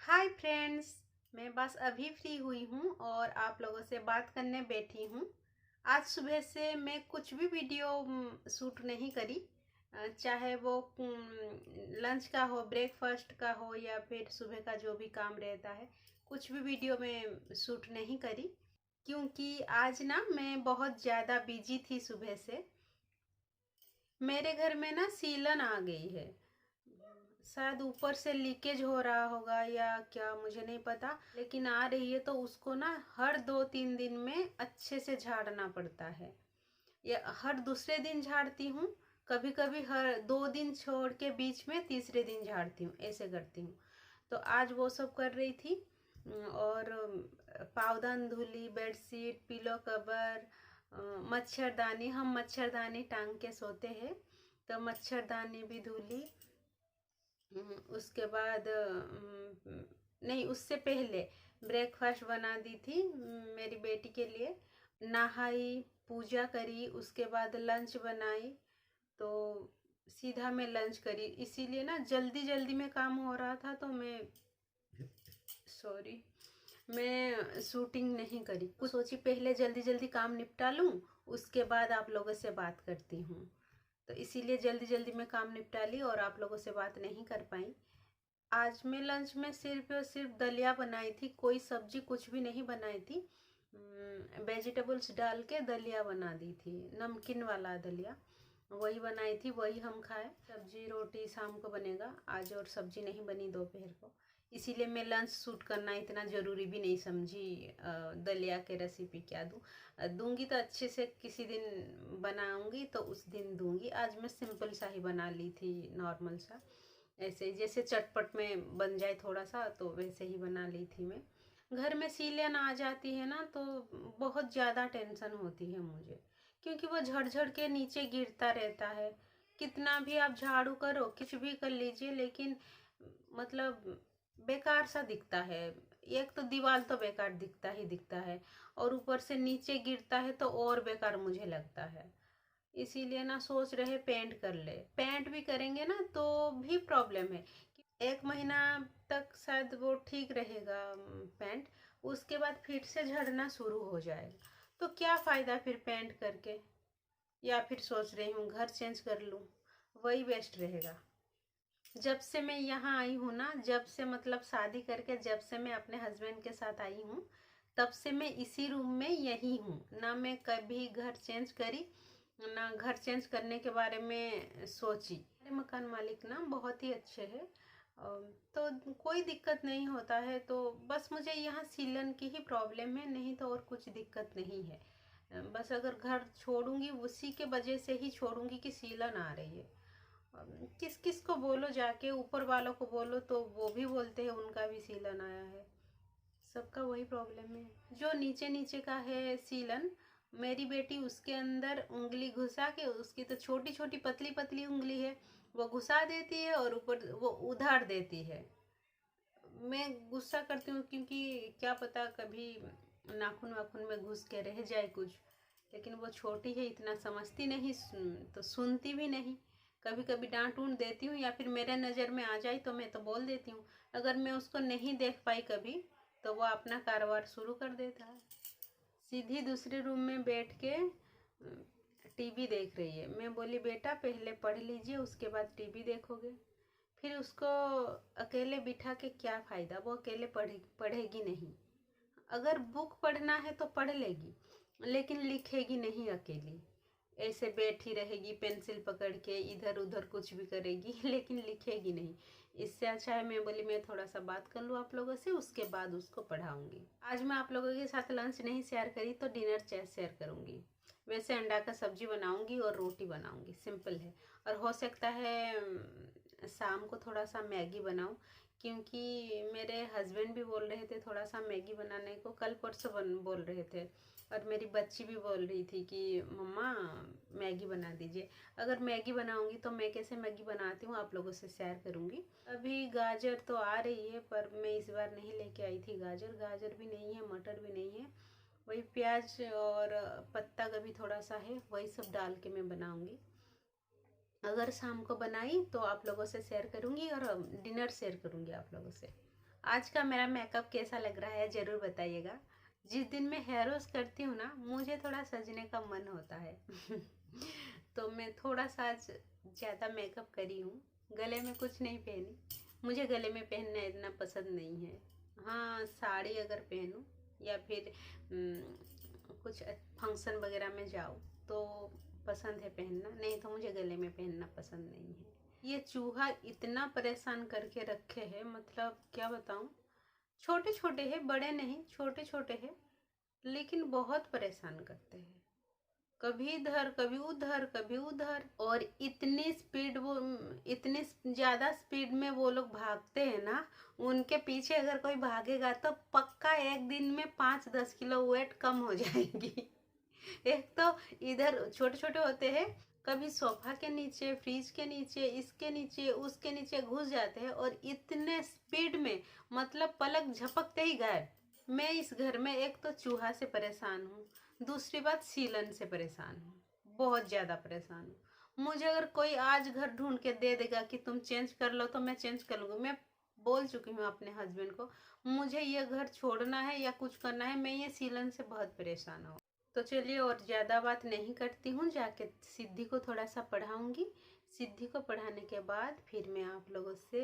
Hi friends. मैं बस अभी फ्री हुई हूँ और आप लोगों से बात करने बैठी हूँ। आज सुबह से मैं कुछ भी वीडियो शूट नहीं करी। चाहे वो लंच का हो, ब्रेकफास्ट का हो या फिर सुबह का जो भी काम रहता है, कुछ भी वीडियो में शूट नहीं करी। क्योंकि आज ना मैं बहुत ज़्यादा बिजी थी सुबह से। मेरे घर में ना सीलन आ गई है। शायद ऊपर से लीकेज हो रहा होगा या क्या, मुझे नहीं पता, लेकिन आ रही है तो उसको ना हर 2-3 दिन में अच्छे से झाड़ना पड़ता है। या हर दूसरे दिन झाड़ती हूँ, कभी कभी हर 2 दिन छोड़ के बीच में तीसरे दिन झाड़ती हूँ, ऐसे करती हूँ। तो आज वो सब कर रही थी। और पावदान धुली, बेडशीट, पिलो कवर, मच्छरदानी, हम मच्छरदानी टांग के सोते हैं तो मच्छरदानी भी धुली। उसके बाद नहीं, उससे पहले ब्रेकफास्ट बना दी थी मेरी बेटी के लिए। नहाई, पूजा करी, उसके बाद लंच बनाई। तो सीधा मैं लंच करी, इसीलिए ना जल्दी जल्दी में काम हो रहा था तो सॉरी मैं शूटिंग नहीं करी। कुछ सोची पहले जल्दी जल्दी काम निपटा लूँ, उसके बाद आप लोगों से बात करती हूँ। तो इसीलिए जल्दी जल्दी में काम निपटा ली और आप लोगों से बात नहीं कर पाई। आज मैं लंच में सिर्फ और सिर्फ दलिया बनाई थी, कोई सब्जी कुछ भी नहीं बनाई थी। वेजिटेबल्स डाल के दलिया बना दी थी, नमकीन वाला दलिया वही बनाई थी, वही हम खाए। सब्जी रोटी शाम को बनेगा आज, और सब्जी नहीं बनी दोपहर को। इसीलिए मैं लंच शूट करना इतना ज़रूरी भी नहीं समझी। दलिया के रेसिपी क्या दूँ, दूंगी तो अच्छे से किसी दिन बनाऊंगी तो उस दिन दूंगी। आज मैं सिंपल सा ही बना ली थी, नॉर्मल सा, ऐसे जैसे चटपट में बन जाए थोड़ा सा, तो वैसे ही बना ली थी मैं। घर में सीलियन आ जाती है ना तो बहुत ज़्यादा टेंशन होती है मुझे, क्योंकि वो झड़ के नीचे गिरता रहता है। कितना भी आप झाड़ू करो, कुछ भी कर लीजिए, लेकिन मतलब बेकार सा दिखता है। एक तो दीवार तो बेकार दिखता ही दिखता है, और ऊपर से नीचे गिरता है तो और बेकार मुझे लगता है। इसीलिए ना सोच रहे पेंट कर ले। पेंट भी करेंगे ना तो भी प्रॉब्लम है कि 1 महीना तक शायद वो ठीक रहेगा पेंट, उसके बाद फिर से झड़ना शुरू हो जाएगा। तो क्या फ़ायदा फिर पेंट करके। या फिर सोच रही हूँ घर चेंज कर लूँ, वही बेस्ट रहेगा। जब से मैं यहाँ आई हूँ ना, जब से मतलब शादी करके जब से मैं अपने हस्बैंड के साथ आई हूँ, तब से मैं इसी रूम में यही हूँ ना। मैं कभी घर चेंज करी ना घर चेंज करने के बारे में सोची। मेरे मकान मालिक ना बहुत ही अच्छे हैं, तो कोई दिक्कत नहीं होता है। तो बस मुझे यहाँ सीलन की ही प्रॉब्लम है, नहीं तो और कुछ दिक्कत नहीं है। बस अगर घर छोड़ूंगी उसी के वजह से ही छोड़ूंगी कि सीलन आ रही है। किस किस को बोलो, जाके ऊपर वालों को बोलो तो वो भी बोलते हैं उनका भी सीलन आया है। सबका वही प्रॉब्लम है। जो नीचे नीचे का है सीलन, मेरी बेटी उसके अंदर उंगली घुसा के, उसकी तो छोटी छोटी पतली पतली उंगली है, वो घुसा देती है और ऊपर वो उधार देती है। मैं गुस्सा करती हूँ, क्योंकि क्या पता कभी नाखून वाखून में घुस के रह जाए कुछ। लेकिन वो छोटी है, इतना समझती नहीं, तो सुनती भी नहीं। कभी कभी डांट ऊँट देती हूँ, या फिर मेरे नज़र में आ जाए तो मैं तो बोल देती हूँ। अगर मैं उसको नहीं देख पाई कभी, तो वो अपना कारोबार शुरू कर देता है। सीधी दूसरे रूम में बैठ के टीवी देख रही है। मैं बोली बेटा पहले पढ़ लीजिए, उसके बाद टीवी देखोगे। फिर उसको अकेले बिठा के क्या फ़ायदा, वो अकेले पढ़ेगी नहीं। अगर बुक पढ़ना है तो पढ़ लेगी, लेकिन लिखेगी नहीं अकेली। ऐसे बैठी रहेगी पेंसिल पकड़ के, इधर उधर कुछ भी करेगी लेकिन लिखेगी नहीं। इससे अच्छा है मैं बोली मैं थोड़ा सा बात कर लूँ आप लोगों से, उसके बाद उसको पढ़ाऊँगी। आज मैं आप लोगों के साथ लंच नहीं शेयर करी तो डिनर शेयर करूँगी। वैसे अंडा का सब्जी बनाऊँगी और रोटी बनाऊँगी, सिंपल है। और हो सकता है शाम को थोड़ा सा मैगी बनाऊँ, क्योंकि मेरे हस्बैंड भी बोल रहे थे थोड़ा सा मैगी बनाने को, कल परसों बोल रहे थे। और मेरी बच्ची भी बोल रही थी कि मम्मा मैगी बना दीजिए। अगर मैगी बनाऊंगी तो मैं कैसे मैगी बनाती हूँ आप लोगों से शेयर करूँगी। अभी गाजर तो आ रही है, पर मैं इस बार नहीं लेके आई थी गाजर। गाजर भी नहीं है, मटर भी नहीं है। वही प्याज और पत्ता गोभी थोड़ा सा है, वही सब डाल के मैं बनाऊँगी। अगर शाम को बनाई तो आप लोगों से शेयर करूँगी और डिनर शेयर करूँगी आप लोगों से। आज का मेरा मेकअप कैसा लग रहा है ज़रूर बताइएगा। जिस दिन मैं हेयर वॉश करती हूँ ना, मुझे थोड़ा सजने का मन होता है। तो मैं थोड़ा सा आज ज़्यादा मेकअप करी हूँ। गले में कुछ नहीं पहनी, मुझे गले में पहनना इतना पसंद नहीं है। हाँ, साड़ी अगर पहनूँ या फिर कुछ फंक्शन वगैरह में जाऊँ तो पसंद है पहनना, नहीं तो मुझे गले में पहनना पसंद नहीं है। ये चूहा इतना परेशान करके रखे है, मतलब क्या बताऊं। छोटे छोटे हैं, बड़े नहीं, छोटे छोटे हैं, लेकिन बहुत परेशान करते हैं। कभी इधर कभी उधर कभी उधर, और इतनी स्पीड वो, इतनी ज्यादा स्पीड में वो लोग भागते हैं ना। उनके पीछे अगर कोई भागेगा तो पक्का एक दिन में 5-10 किलो वेट कम हो जाएगी। एक तो इधर छोटे छोटे होते हैं, कभी सोफा के नीचे, फ्रिज के नीचे, इसके नीचे, उसके नीचे घुस जाते हैं, और इतने स्पीड में, मतलब पलक झपकते ही गायब। मैं इस घर में एक तो चूहा से परेशान हूँ, दूसरी बात सीलन से परेशान हूँ, बहुत ज़्यादा परेशान हूँ। मुझे अगर कोई आज घर ढूंढ के दे देगा कि तुम चेंज कर लो तो मैं चेंज कर लूँगी। मैं बोल चुकी हूँ अपने हस्बैंड को, मुझे ये घर छोड़ना है या कुछ करना है, मैं ये सीलन से बहुत परेशान हूँ। तो चलिए और ज़्यादा बात नहीं करती हूँ, जाके सिद्धि को थोड़ा सा पढ़ाऊँगी। सिद्धि को पढ़ाने के बाद फिर मैं आप लोगों से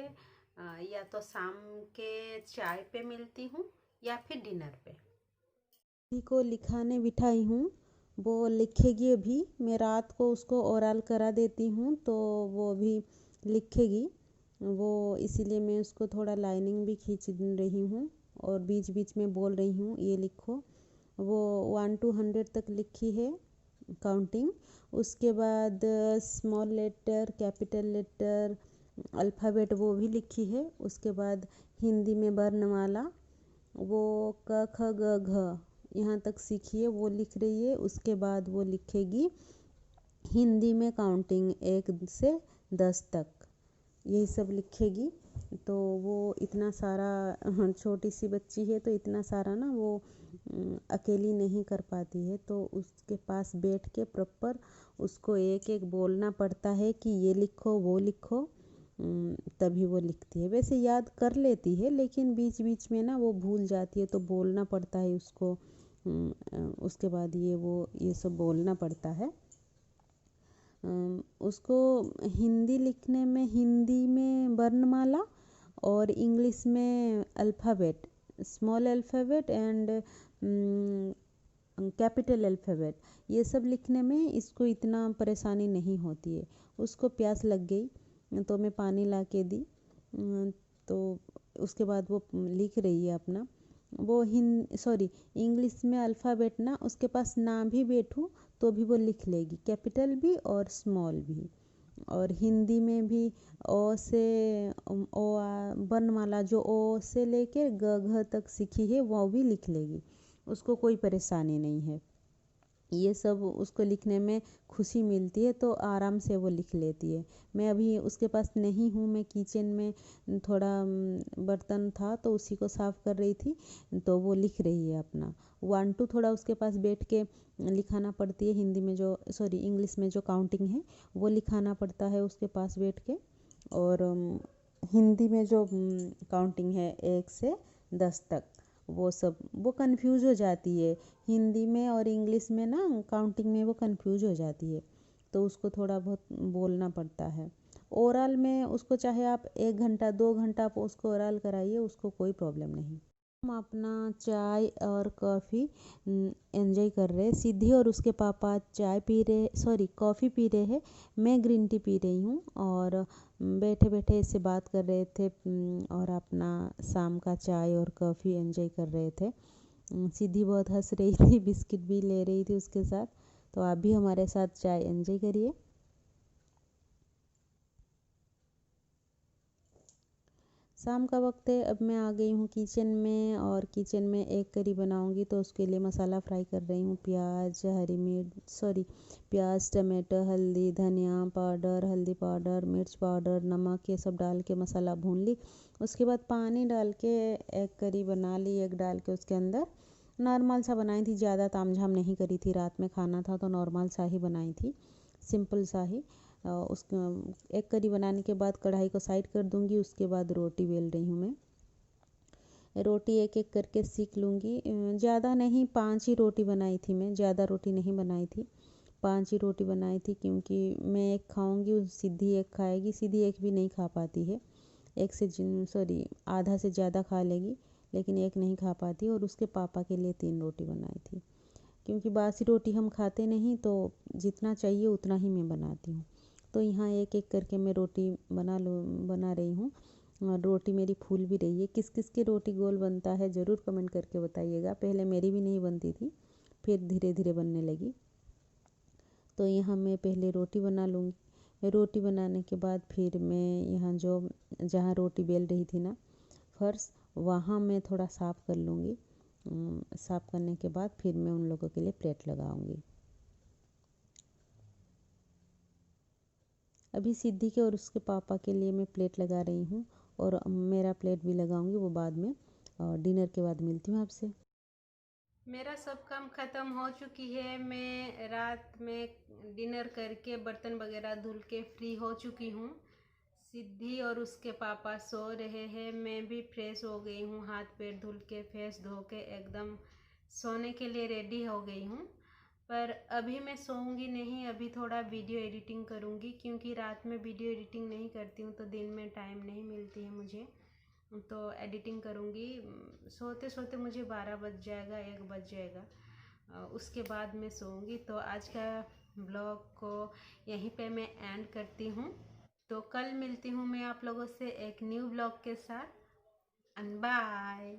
या तो शाम के चाय पे मिलती हूँ या फिर डिनर पे। सिद्धि को लिखाने बिठाई हूँ, वो लिखेगी अभी। मैं रात को उसको ओरल करा देती हूँ तो वो अभी लिखेगी वो, इसीलिए मैं उसको थोड़ा लाइनिंग भी खींच रही हूँ और बीच बीच में बोल रही हूँ ये लिखो। वो 1 to 100 तक लिखी है काउंटिंग। उसके बाद small letter, capital letter, alphabet वो भी लिखी है। उसके बाद हिंदी में वर्णमाला, वो क ख ग घ यहाँ तक सीखी है, वो लिख रही है। उसके बाद वो लिखेगी हिंदी में काउंटिंग 1 से 10 तक, यही सब लिखेगी। तो वो इतना सारा, छोटी सी बच्ची है तो इतना सारा ना वो अकेली नहीं कर पाती है, तो उसके पास बैठ के प्रॉपर उसको एक एक बोलना पड़ता है कि ये लिखो वो लिखो, तभी वो लिखती है। वैसे याद कर लेती है लेकिन बीच बीच में ना वो भूल जाती है, तो बोलना पड़ता है उसको। उसके बाद ये सब बोलना पड़ता है। उसको हिंदी लिखने में, हिंदी में वर्णमाला और इंग्लिश में alphabet, small alphabet and capital alphabet, ये सब लिखने में इसको इतना परेशानी नहीं होती है। उसको प्यास लग गई तो मैं पानी ला के दी, तो उसके बाद वो लिख रही है अपना। वो इंग्लिश में अल्फ़ाबेट ना उसके पास ना भी बैठूँ तो भी वो लिख लेगी, कैपिटल भी और स्मॉल भी। और हिंदी में भी ओ से वर्णमाला जो ओ से लेके ग घ तक सीखी है वो भी लिख लेगी, उसको कोई परेशानी नहीं है। ये सब उसको लिखने में खुशी मिलती है तो आराम से वो लिख लेती है। मैं अभी उसके पास नहीं हूँ, मैं किचन में थोड़ा बर्तन था तो उसी को साफ़ कर रही थी, तो वो लिख रही है अपना 1 2 थोड़ा उसके पास बैठ के लिखाना पड़ती है। हिंदी में जो इंग्लिश में जो काउंटिंग है वो लिखाना पड़ता है उसके पास बैठ के, और हिंदी में जो काउंटिंग है 1 से 10 तक, वो कंफ्यूज हो जाती है। हिंदी में और इंग्लिश में ना काउंटिंग में वो कंफ्यूज हो जाती है, तो उसको थोड़ा बहुत बोलना पड़ता है। ओरल में उसको चाहे आप 1 घंटा 2 घंटा आप उसको ओरल कराइए, उसको कोई प्रॉब्लम नहीं। हम अपना चाय और कॉफ़ी एंजॉय कर रहे हैं। सिद्धि और उसके पापा चाय पी रहे, कॉफ़ी पी रहे हैं, मैं ग्रीन टी पी रही हूँ, और बैठे बैठे इससे बात कर रहे थे और अपना शाम का चाय और कॉफ़ी एंजॉय कर रहे थे। सिद्धि बहुत हंस रही थी, बिस्किट भी ले रही थी उसके साथ। तो आप भी हमारे साथ चाय एंजॉय करिए। शाम का वक्त है, अब मैं आ गई हूँ किचन में, और किचन में एक करी बनाऊँगी तो उसके लिए मसाला फ्राई कर रही हूँ। प्याज, टमाटर, हल्दी, धनिया पाउडर, हल्दी पाउडर, मिर्च पाउडर, नमक, ये सब डाल के मसाला भून ली। उसके बाद पानी डाल के एक करी बना ली, एग डाल के उसके अंदर। नॉर्मल सा बनाई थी, ज़्यादा तामझाम नहीं करी थी, रात में खाना था तो नॉर्मल सा ही बनाई थी, सिंपल सा ही। एक करी बनाने के बाद कढ़ाई को साइड कर दूंगी, उसके बाद रोटी बेल रही हूँ मैं। रोटी एक एक करके सीख लूँगी। ज़्यादा नहीं, 5 ही रोटी बनाई थी मैं, ज़्यादा रोटी नहीं बनाई थी। 5 ही रोटी बनाई थी क्योंकि मैं एक खाऊँगी, सिद्धि एक खाएगी। सिद्धि एक भी नहीं खा पाती है, एक से सॉरी आधा से ज़्यादा खा लेगी, लेकिन एक नहीं खा पाती। और उसके पापा के लिए 3 रोटी बनाई थी क्योंकि बासी रोटी हम खाते नहीं, तो जितना चाहिए उतना ही मैं बनाती हूँ। तो यहाँ एक एक करके मैं रोटी बना रही हूँ और रोटी मेरी फूल भी रही है। किस किस की रोटी गोल बनता है ज़रूर कमेंट करके बताइएगा। पहले मेरी भी नहीं बनती थी, फिर धीरे धीरे बनने लगी। तो यहाँ मैं पहले रोटी बना लूँगी। रोटी बनाने के बाद फिर मैं यहाँ जहाँ रोटी बेल रही थी ना फर्श, वहाँ मैं थोड़ा साफ़ कर लूँगी। साफ़ करने के बाद फिर मैं उन लोगों के लिए प्लेट लगाऊंगी। अभी सिद्धि के और उसके पापा के लिए मैं प्लेट लगा रही हूँ और मेरा प्लेट भी लगाऊंगी, वो बाद में डिनर के बाद मिलती हूँ आपसे। मेरा सब काम ख़त्म हो चुकी है। मैं रात में डिनर करके बर्तन वगैरह धुल के फ्री हो चुकी हूँ। सिद्धि और उसके पापा सो रहे हैं। मैं भी फ्रेश हो गई हूँ, हाथ पैर धुल के फेस धो के एकदम सोने के लिए रेडी हो गई हूँ। पर अभी मैं सोऊंगी नहीं, अभी थोड़ा वीडियो एडिटिंग करूँगी क्योंकि रात में वीडियो एडिटिंग नहीं करती हूँ तो दिन में टाइम नहीं मिलती है मुझे। तो एडिटिंग करूँगी। सोते सोते मुझे 12 बज जाएगा, 1 बज जाएगा। उसके बाद मैं सोऊंगी। तो आज का ब्लॉग को यहीं पे मैं एंड करती हूँ। तो कल मिलती हूँ मैं आप लोगों से एक न्यू ब्लॉग के साथ। And bye.